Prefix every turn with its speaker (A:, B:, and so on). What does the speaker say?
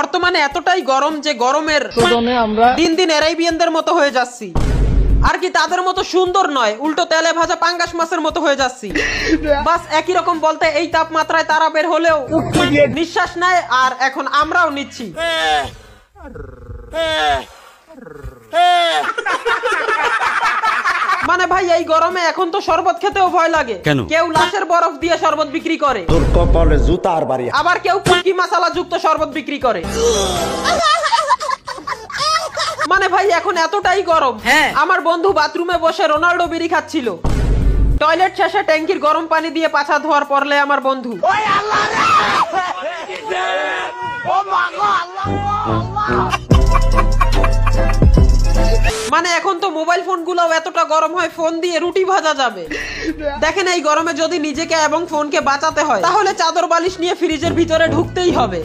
A: বর্তমানে এতটাই গরম যে গরমের আমরা দিন দিন অ্যারাবিয়ানদের মতো হয়ে যাচ্ছি। আর কি তাদের মতো সুন্দর নয়, উল্টো তেলে ভাজা পাঙ্গাস মাছের মতো হয়ে যাচ্ছি। বাস একই রকম বলতে এই তাপমাত্রায় তারা বের হলেও নিঃশ্বাস নেয়, আর এখন আমরাও নিচ্ছি। মানে ভাই এই গরমে এখন তো শরবত খেতেও ভয় লাগে। কেউ লাশের বরফ দিয়ে শরবত বিক্রি করে, আবার কেউ কুকি মশলা যুক্ত শরবত বিক্রি করে। মানে ভাই এখন এতটাই গরম, আমার বন্ধু বাথরুমে বসে রোনাল্ডো বিড়ি খাচ্ছিল। টয়লেট শেষে ট্যাঙ্কির গরম পানি দিয়ে পাছা ধোয়ার পরলে আমার বন্ধু মানে এখন তো মোবাইল ফোন গুলাও এতটা গরম হয়, ফোন দিয়ে রুটি ভাজা যাবে। দেখেন এই গরমে যদি নিজেকে এবং ফোনকে বাঁচাতে হয় তাহলে চাদর বালিশ নিয়ে ফ্রিজের ভিতরে ঢুকতেই হবে।